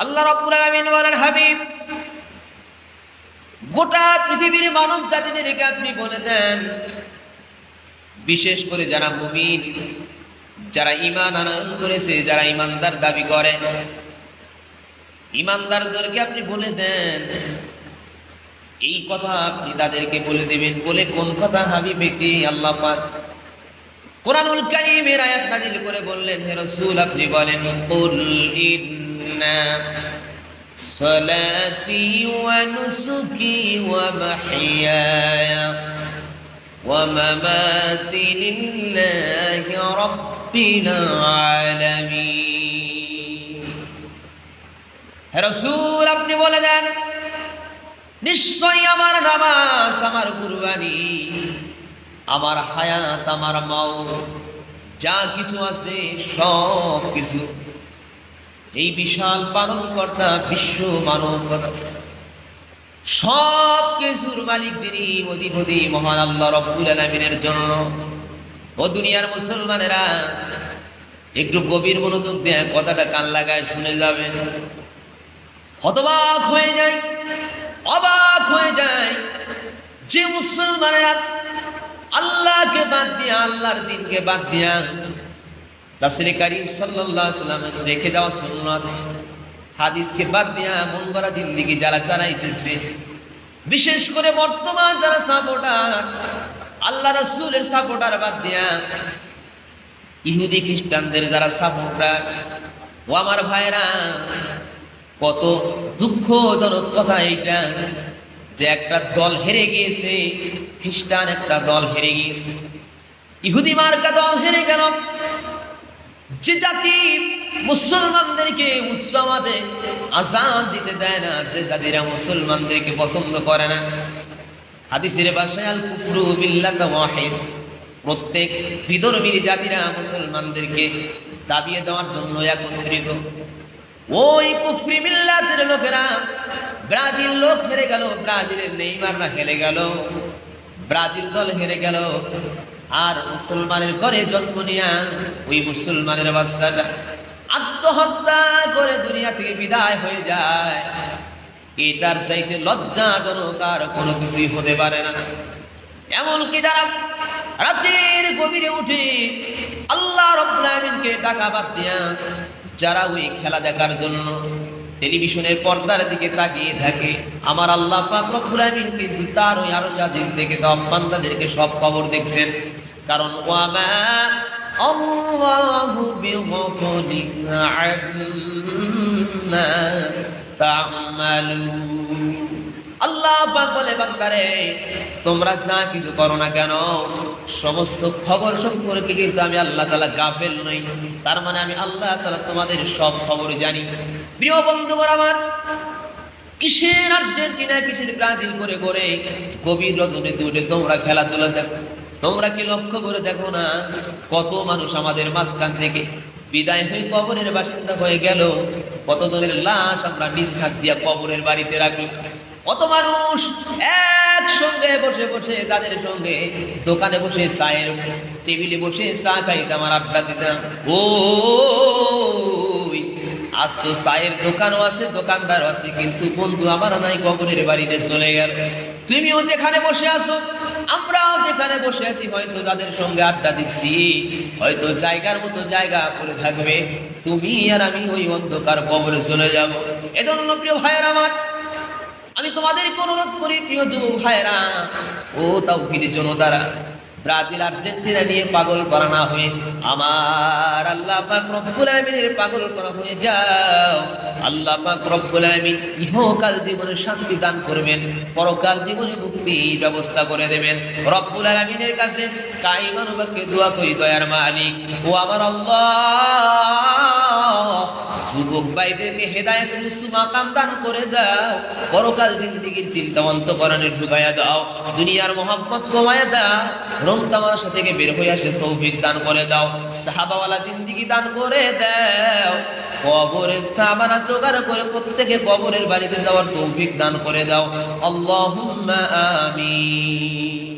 আল্লাহ রাব্বুল আলামিন বলেন, হাবিব, গোটা পৃথিবীর মানব জাতিদেরকে আপনি বলে দেন, বিশেষ করে যারা মুমিন, যারা ঈমান আনয়ন করেছে, যারা ঈমানদার দাবি করে, ঈমানদারদেরকে আপনি বলে দেন, এই কথা আপনি তাদেরকে বলে দেবেন। বলে কোন কথা হাবিবকে আল্লাহ পাক কোরআনুল কারীমের আয়াত নাযিল করে বললেন, হে রাসূল আপনি বলেন, কুল ইন্না সালাতি ওয়া নুসুকি ওয়া মাহইয়ায়া ওয়া মামাতি লিল্লাহি রাব্বিল আলামিন। হে রাসূল আপনি বলে দেন, নিশ্চয়ই আমার নামাজ, আমার কুরবানি, আমার হায়াত, আমার মাউত, যা কিছু আছে সব কিছু এই বিশাল পালনকর্তা বিশ্ব মানবতা সব কিছুর মালিক যিনি, অধিপতি মহান আল্লাহ রাব্বুল আলামিনের জন্য। ও দুনিয়ার মুসলমানেরা, একটু গভীর মনোযোগ দিয়ে কথাটা কান লাগায় শুনে যাবেন। হতবাক হয়ে যায়, অবাক হয়ে যায় যে মুসলমানেরা আল্লাহকে বাদ দিয়া, আল্লাহর দ্বীনকে বাদ দিয়া রাসূল করিম সাল্লাল্লাহু আলাইহি ওয়াসাল্লাম রেখে যাওয়া সুন্নাত হাদিসকে বাদ দিয়া মন গড়া জিন্দেগি যারা চালাইতেছে, বিশেষ করে বর্তমান যারা সাপোর্টার, আল্লাহ রাসূলের সাপোর্টার বাদ দিয়া ইহুদি খ্রিস্টানদের যারা সাপোর্টার, ও আমার ভাইরা, কত দুঃখজনক কথা এইটা যে একটা দল হেরে গিয়েছে, খ্রিস্টান একটা দল হেরে গিয়েছে, ইহুদি মার্কা দল হেরে গেল। যে জাতি মুসলমানদেরকে উচ্চ আওয়াজে আযান দিতে দেয় না, যে জাতিরা মুসলমানদেরকে পছন্দ করে না, হাদিসের ভাষায় আল কুফরু বিল্লাহি ওয়াহিদ, প্রত্যেক বিধর্মী জাতিরা মুসলমানদেরকে দাবিয়ে দেওয়ার জন্য একত্রিত। ওই কুফরি মিল্লাতের লোকেরা, ব্রাজিল লোক হেরে গেল, ব্রাজিলের নেইমাররা হেরে গেল, ব্রাজিল দল হেরে গেল, আর মুসলমানের ঘরে জন্ম নিয়া ওই মুসলমানের বাচ্চারা আত্মহত্যা করে দুনিয়া থেকে বিদায় হয়ে যায়। এটার চাইতে লজ্জাজনক আর কোনো কিছুই হতে পারে না। এমনকি যারা রাতের গভীরে উঠে আল্লাহ রাব্বুল আলামিনকে ডাকা বাদ দিয়া যারা ওই খেলা দেখার জন্য টেলিভিশনের পর্দার দিকে তাকিয়ে থাকে, আমার আল্লাহ পাক রব্বুল আলামিন কিন্তু তার ওই আরশ আজিম থেকে সব বান্দাদেরকে সব খবর দেখছেন। কারণ ওয়ামা আল্লাহু বিগফলিন আম্মা তা'মালুন। আল্লাহ পাক বলে, বান্দারে তোমরা যা কিছু করো না কেন, সমস্ত খবর সম্পর্কে কিন্তু আমি আল্লাহ তাআলা গাফেল নই। তার মানে আমি আল্লাহ তাআলা তোমাদের সব খবর জানি। প্রিয় বন্ধুগণ আমার, কিসের আর্জেন্টিনা, কিসের ব্রাজিল করে করে গভীর রজনীতে উঠে তোমরা খেলাধুলা দেখো? তোমরা কি লক্ষ্য করে দেখো না কত মানুষ আমাদের মাঝখান থেকে বিদায় হয়ে কবরের বাসিন্দা হয়ে গেল? কতজনের লাশ আমরা নিজ হাত দিয়া কবরের বাড়িতে রাখলাম। কত মানুষ একসঙ্গে বসে বসে, তাদের সঙ্গে দোকানে বসে, চায়ের টেবিলে বসে চা খাইতাম আর আড্ডা দিতাম। ও আজ তো চায়ের দোকানও আছে, দোকানদারও আছে, কিন্তু বন্ধু আমার নাই, কবরের বাড়িতে চলে গেল। তুমিও যেখানে বসে আছো, আমরাও যেখানে বসে আছি, হয়তো যাদের সঙ্গে আড্ডা দিচ্ছি, হয়তো জায়গার মতো জায়গা পড়ে থাকবে, তুমি আর আমি ওই অন্ধকার কবরে চলে যাব। এজন্য প্রিয় ভাইয়েরা আমার, আমি তোমাদেরকে অনুরোধ করি, প্রিয় যুবক ভাইয়েরা ও তাওহীদের জনতারা, ব্রাজিল আর্জেন্টিনা নিয়ে পাগল করা না হয়ে আমার আল্লাহ পাক রব্বুল আলামিনের পাগল করা হয়ে যাও। আল্লাহ পাক রব্বুল আলামিন ইহকাল জীবনে শান্তি দান করবেন, পরকাল জীবনে মুক্তির ব্যবস্থা করে দেবেন। রব্বুল আলামিনের কাছে কাইমান বাক্যে দোয়া করি, দয়ার মালিক ও আমার আল্লাহ, যুবক ভাইদেরকে হেদায়েতের উচ্চ মাকাম দান করে দাও, পরকাল জিন্দেগীর চিন্তা অন্তঃকরণে ঢুকাইয়া দাও, দুনিয়ার মহব্বত কমাইয়া দাও, রং তামাশা থেকে বের হয়ে আসে তৌফিক দান করে দাও, সাহাবাওয়ালা জিন্দেগি দান করে দাও, কবরের তামানা জোগাড় করে প্রত্যেকে কবরের বাড়িতে যাওয়ার তৌফিক দান করে দাও। আল্লাহুম্মা আমিন।